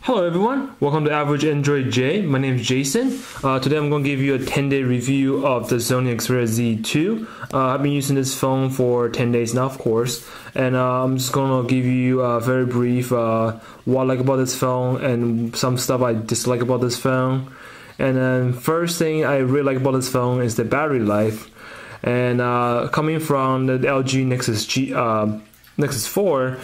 Hello everyone, welcome to Average Android J. My name is Jason. Today I'm going to give you a 10-day review of the Sony Xperia Z2. I've been using this phone for 10 days now, of course, and I'm just going to give you a very brief what I like about this phone and some stuff I dislike about this phone. And then first thing I really like about this phone is the battery life. And coming from the LG Nexus 4,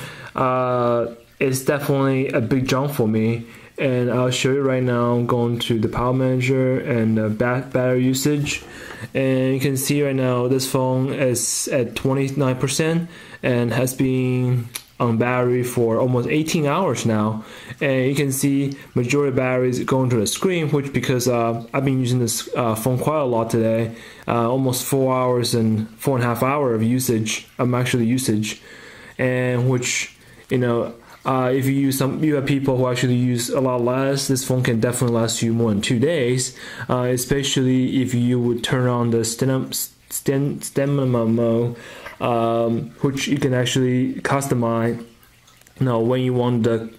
it's definitely a big jump for me, and I'll show you right now. I'm going to the power manager and the battery usage, and you can see right now this phone is at 29% and has been on battery for almost 18 hours now. And you can see majority of batteries going to the screen, which because I've been using this phone quite a lot today, almost 4 hours and 4.5 hours of usage, and which, you know, if you have people who actually use a lot less, this phone can definitely last you more than 2 days, especially if you would turn on the stamina mode, which you can actually customize, when you want the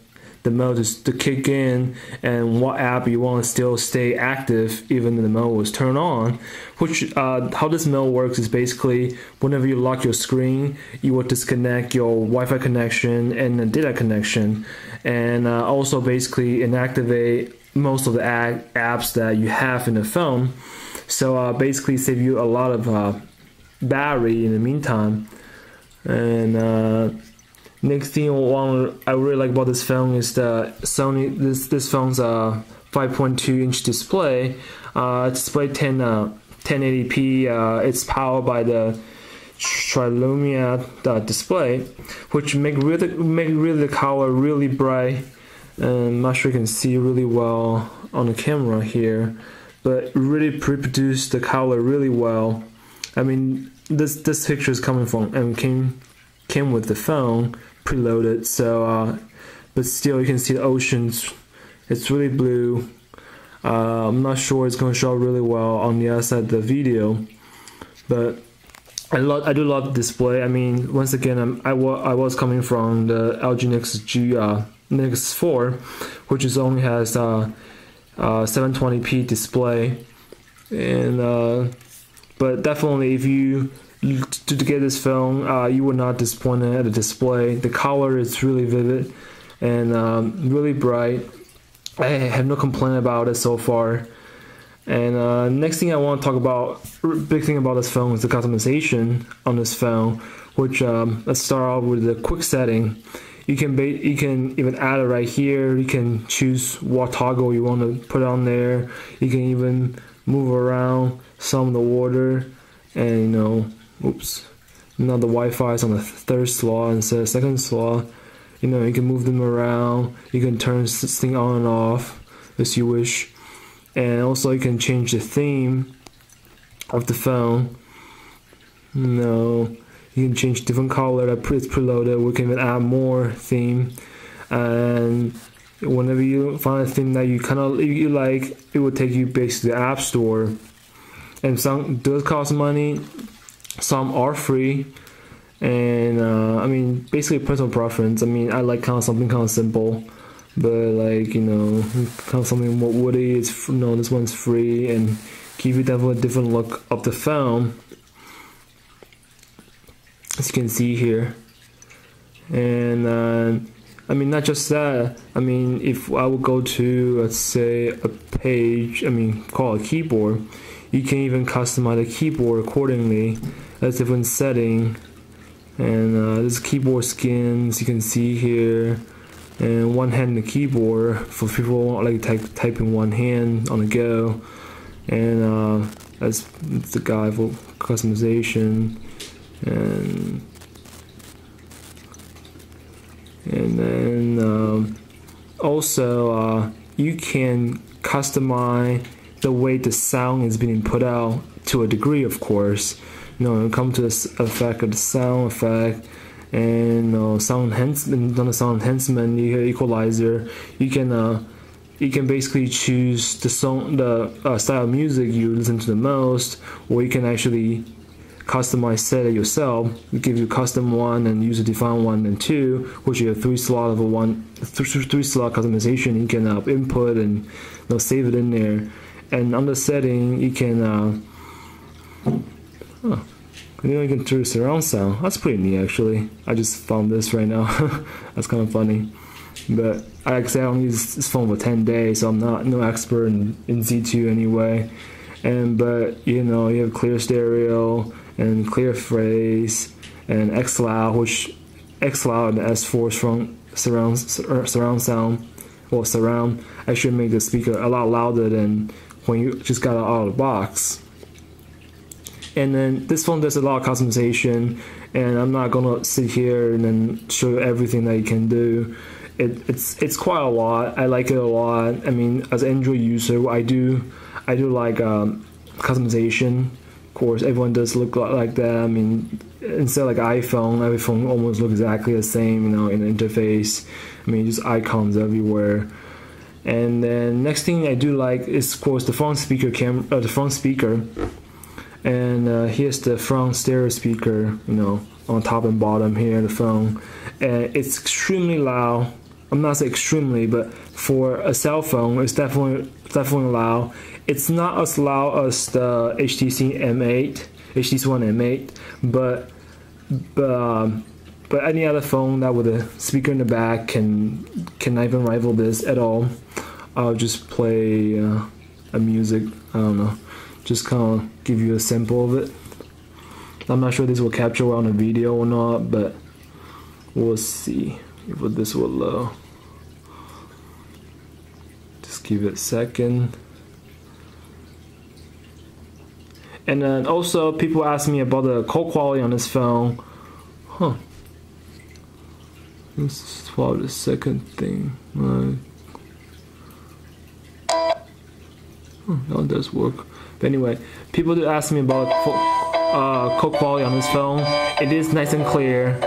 mode to kick in and what app you want to still stay active even when the mode was turned on. Which how this mode works is basically whenever you lock your screen, you will disconnect your Wi-Fi connection and the data connection, and also basically inactivate most of the apps that you have in the phone. So basically save you a lot of battery in the meantime. And next thing I really like about this phone is the Sony. This phone's a 5.2-inch display. Display 1080p. It's powered by the Trilumia display, which make really the color really bright. I'm not sure you can see really well on the camera here, but really pre-produced the color really well. I mean, this picture is coming from and came with the phone preloaded, so but still you can see the oceans. It's really blue. I'm not sure it's going to show up really well on the other side of the video, but I do love the display. I mean, once again, I was coming from the LG Nexus 4, which only has 720p display, and but definitely if you to get this phone, you will not disappoint at the display. The color is really vivid and really bright. I have no complaint about it so far. And next thing I want to talk about, big thing about this phone is the customization on this phone. Which let's start off with the quick setting. You can even add it right here. You can choose what toggle you want to put on there. You can even move around some of the order, and oops, now the Wi-Fi is on the third slot instead of second slot. You can move them around. You can turn this thing on and off as you wish, and also you can change the theme of the phone. You can change different color that it's preloaded. We can even add more theme, and whenever you find a theme that you like, it will take you basically to the App Store. And some does cost money, some are free, and I mean, basically personal preference. I mean, I like something kind of simple, but like kind of something more woody. It's this one's free and give you definitely a different look of the phone, as you can see here. And I mean, not just that. I mean, if I would go to, let's say, a page, call it a keyboard, you can even customize the keyboard accordingly. That's different setting. And this keyboard skins you can see here, and one-handed keyboard for people who like to type in one hand on the go. And that's the guide for customization. And then also you can customize the way the sound is being put out to a degree, of course. Come to this effect of the sound effect, and sound enhancement. On the sound enhancement, you have equalizer. You can basically choose the style of music you listen to the most, or you can actually customize set it yourself. We give you custom 1 and user defined 1 and 2, which you have 3 slot of 3 slot customization. You can input and save it in there. And under setting, you can you can do surround sound. That's pretty neat actually. I just found this right now. That's kind of funny. But like I said, I only use this phone for 10 days, so I'm no expert in Z2 anyway. But you have clear stereo and clear phrase and X Loud, which X Loud and S4 is from surround sound or surround. Actually make the speaker a lot louder than when you just got it out of the box. And then this phone does a lot of customization, and I'm not gonna sit here and then show you everything that you can do. It's quite a lot. I like it a lot. I mean, as an Android user, I do like customization. Of course, everyone does look like that. I mean, instead of like iPhone, every phone almost looks exactly the same, in the interface. I mean, just icons everywhere. And then next thing I do like is, of course, the front speaker the front speaker. And here's the front stereo speaker, on top and bottom here, the phone. And it's extremely loud. I'm not saying extremely, but for a cell phone, it's definitely loud. It's not as loud as the HTC One M8, but any other phone that with a speaker in the back can even rival this at all. I'll just play a music. I don't know. Just kind of give you a sample of it. I'm not sure this will capture well on the video or not, but we'll see if this will load. Just give it a second. And then also people ask me about the call quality on this phone. This is probably the second thing. That does work. But anyway, people do ask me about call quality on this phone. It is nice and clear.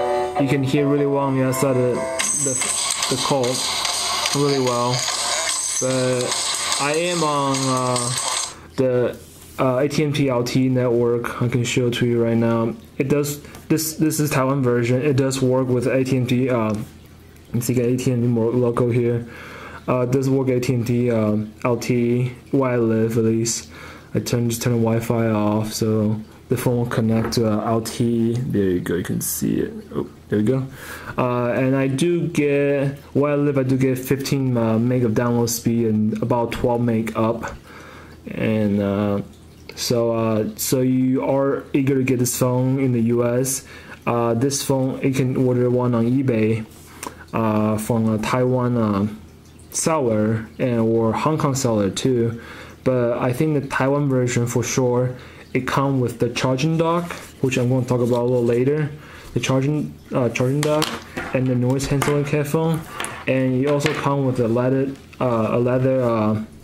You can hear really well on the other side of the call really well. But I am on the AT&T LTE network. I can show it to you right now. It does. This is Taiwan version. It does work with AT&T. You see, AT&T logo here. It does work AT&T LTE where I live, at least. I just turn the Wi-Fi off, so the phone will connect to LTE. There you go, you can see it. Oh, there we go. And I do get, where I live, I do get 15 meg of download speed and about 12 meg up. And so you are eager to get this phone in the US. This phone, you can order one on eBay from a Taiwan seller or Hong Kong seller too. But I think the Taiwan version for sure, it comes with the charging dock, which I'm going to talk about a little later. The charging dock and the noise cancelling headphone, and you also come with a leather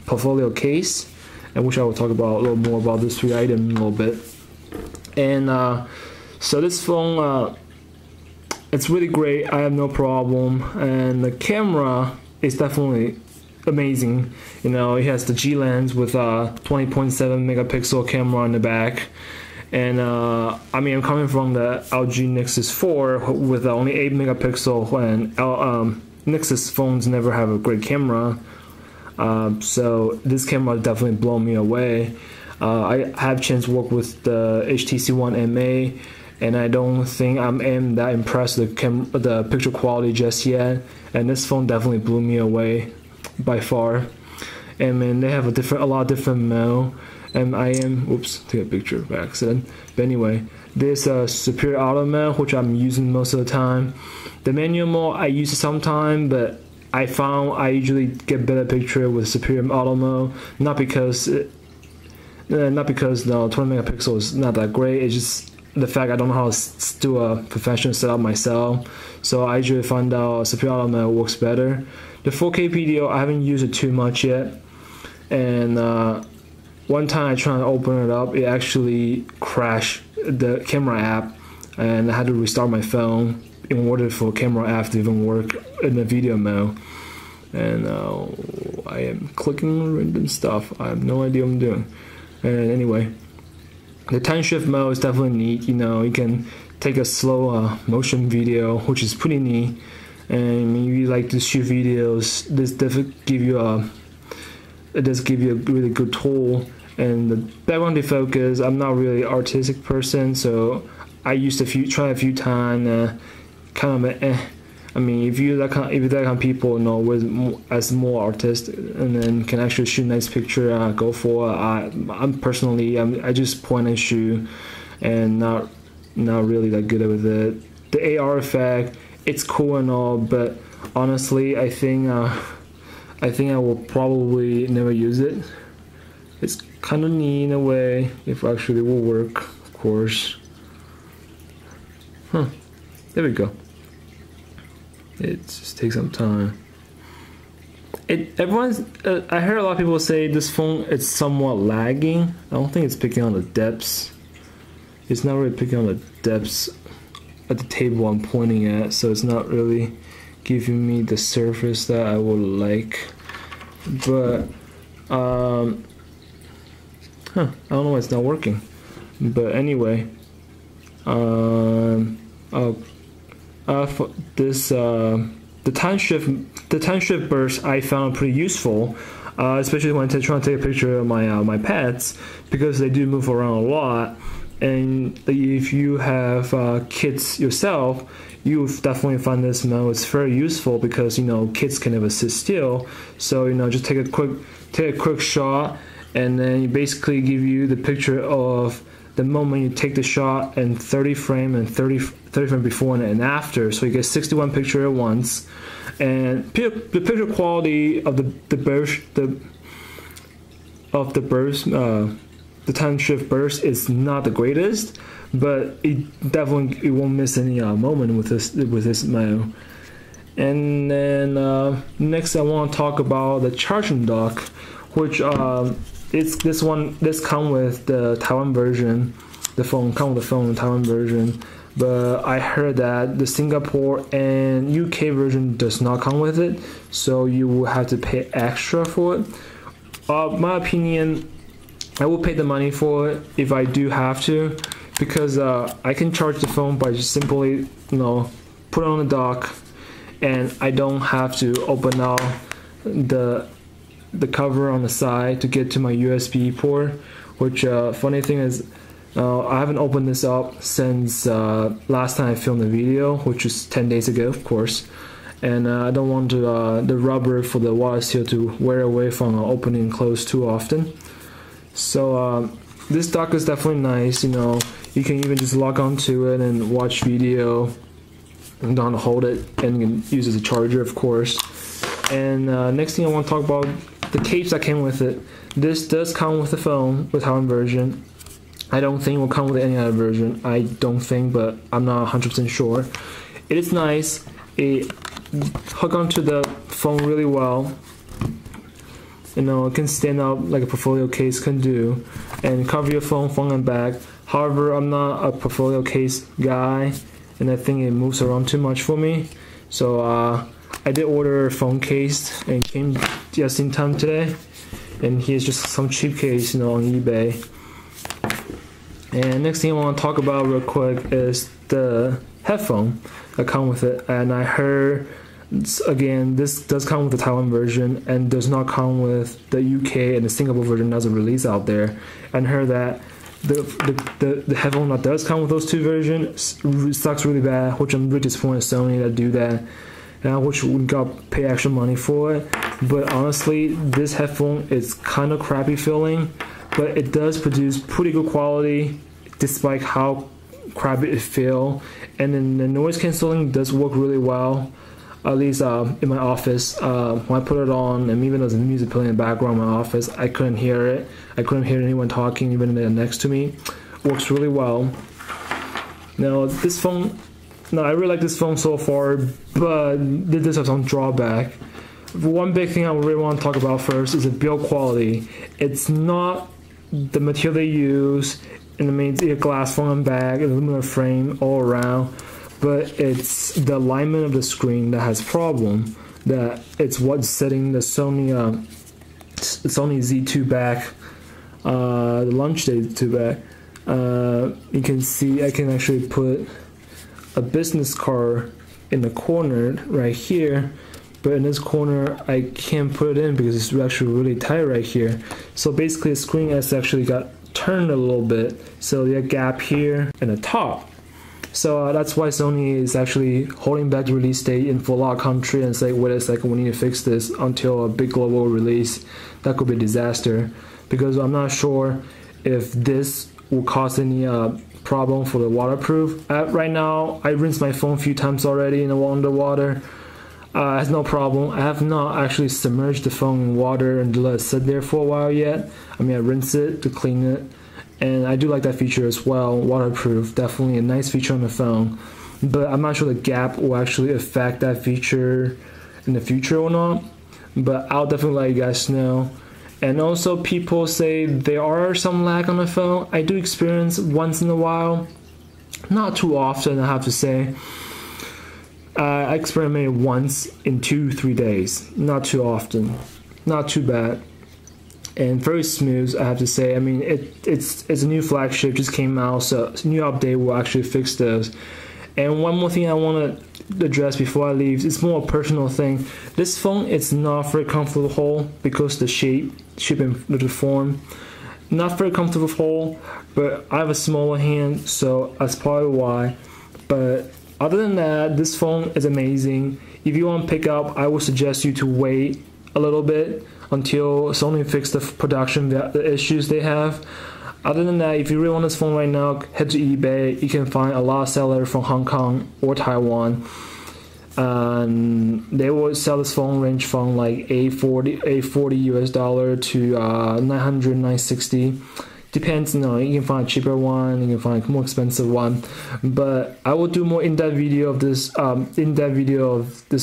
portfolio case, and which I will talk about a little more about this 3 items in a little bit. And so this phone, it's really great. I have no problem, and the camera is definitely amazing. It has the G lens with a 20.7 megapixel camera on the back, and I mean, I'm coming from the LG Nexus 4 with only 8 megapixel, and Nexus phones never have a great camera, so this camera definitely blown me away. I have a chance to work with the HTC One MA, and I don't think I'm that impressed with the picture quality just yet, and this phone definitely blew me away by far. And man, they have a lot of different mode, and I am, oops, take a picture by accident. But anyway, there's a Superior Auto mode, which I'm using most of the time. The manual mode I use it sometime, but I found I usually get better picture with Superior Auto mode, not because the 20 megapixel is not that great. It's just the fact I don't know how to do a professional setup myself, so I usually find out Superior Auto mode works better. The 4K video, I haven't used it too much yet, and one time I tried to open it up, it actually crashed the camera app, and I had to restart my phone in order for camera app to even work in the video mode. And I am clicking random stuff. I have no idea what I'm doing. And anyway, The time shift mode is definitely neat. You know, you can take a slow motion video, which is pretty neat. And if you like to shoot videos, this definitely give you it does give you a really good tool. And the background defocus, I'm not really an artistic person, so I used try a few times. Kind of I mean, if you're that kind of people, you know, as more artist, and then can actually shoot nice picture, go for it. I'm personally, I just point and shoot, and not really that good with it. The AR effect, it's cool and all, but honestly, I think I will probably never use it. It's kind of neat in a way, if actually it will work, of course. There we go. It just takes some time. I heard a lot of people say this phone is somewhat lagging. I don't think it's picking on the depths. It's not really picking on the depths at the table I'm pointing at, so it's not really giving me the surface that I would like. But I don't know why it's not working. But anyway, for this the time shift burst I found pretty useful, especially when I'm trying to take a picture of my pets, because they do move around a lot. And if you have kids yourself, you definitely find this mode it's very useful, because you know kids can never sit still. So you know, just take a quick shot, and then you basically give you the picture of the moment you take the shot, and 30 frame and 30 frame before and after, so you get 61 picture at once. And the picture quality of the time shift burst is not the greatest, but it won't miss any moment with this mode. And then next I want to talk about the charging dock, which this come with the Taiwan version. The phone come with the phone, the Taiwan version, but I heard that the Singapore and UK version does not come with it, so you will have to pay extra for it. My opinion, I will pay the money for it if I do have to, because I can charge the phone by just simply, you know, put it on the dock, and I don't have to open out the cover on the side to get to my USB port. Which funny thing is, I haven't opened this up since last time I filmed the video, which was 10 days ago, of course. And I don't want the rubber for the water seal to wear away from opening and close too often. So this dock is definitely nice. You know, you can even just log onto it and watch video, and don't hold it, and you can use it as a charger, of course. And next thing I want to talk about, the case that came with it. This does come with the phone, with Taiwan version. I don't think it will come with any other version. I don't think, but I'm not 100% sure. It is nice. It hook onto the phone really well. You know, it can stand up like a portfolio case can do, and cover your phone front and back. However, I'm not a portfolio case guy, and I think it moves around too much for me. So I did order a phone case, and it came just in time today. And here's just some cheap case, you know, on eBay. And next thing I want to talk about real quick is the headphone that come with it. And I heard, again, this does come with the Taiwan version and does not come with the UK and the Singapore version as a release out there. And heard that the headphone that does come with those two versions sucks really bad, which I'm really disappointed Sony that do that. Which we got pay extra money for it. But honestly, this headphone is kind of crappy feeling, but it does produce pretty good quality despite how crappy it feel. And then the noise cancelling does work really well, at least in my office. When I put it on, and even though there's music playing in the background in my office, I couldn't hear it. I couldn't hear anyone talking even next to me. Works really well. Now this phone, I really like this phone so far, but it does have some drawback. One big thing I really want to talk about first is the build quality. It's not the material they use, and it means a glass front and back, an aluminum frame all around, but it's the alignment of the screen that has problem. That it's what's setting the Sony Z2 back, the launch day 2 back. You can see I can actually put a business card in the corner right here, but in this corner I can't put it in because it's actually really tight right here. So basically the screen has actually got turned a little bit, so there's a gap here in the top. So that's why Sony is actually holding back the release date for a lot of countries and say, wait a second, we need to fix this until a big global release. That could be a disaster, because I'm not sure if this will cause any problem for the waterproof. Right now, I rinsed my phone a few times already in the underwater. It has no problem. I have not actually submerged the phone in water and let it sit there for a while yet. I mean, I rinse it to clean it. And I do like that feature as well, waterproof, definitely a nice feature on the phone. But I'm not sure the gap will actually affect that feature in the future or not. But I'll definitely let you guys know. And also people say there are some lag on the phone. I do experience once in a while, not too often I have to say. I experimented once in 2-3 days, not too often, not too bad. And very smooth, I have to say. I mean, it's a new flagship, just came out, so a new update will actually fix those. And one more thing I want to address before I leave, it's more a personal thing. This phone, it's not very comfortable to hold because the shape and the form, not very comfortable to hold. But I have a smaller hand, so that's probably why. But other than that, this phone is amazing. If you want to pick up, I would suggest you to wait a little bit until Sony fix the production, the issues they have. Other than that, if you really want this phone right now, head to eBay. You can find a lot of sellers from Hong Kong or Taiwan. And they will sell this phone range from like $840 US to 900, 960. Depends, you know, you can find a cheaper one, you can find a more expensive one. But I will do more in-depth video of this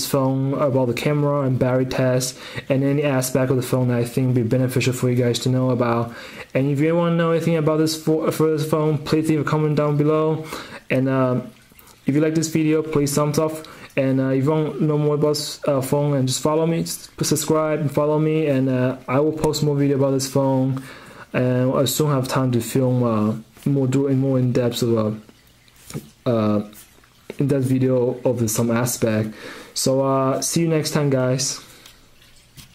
phone, about the camera and battery test and any aspect of the phone that I think would be beneficial for you guys to know about. And if you want to know anything about this for this phone, please leave a comment down below. And if you like this video, please thumbs up. And if you want to know more about this phone, and just follow me, subscribe and follow me, and I will post more video about this phone. And I soon have time to film more in-depth video of some aspect. So see you next time, guys.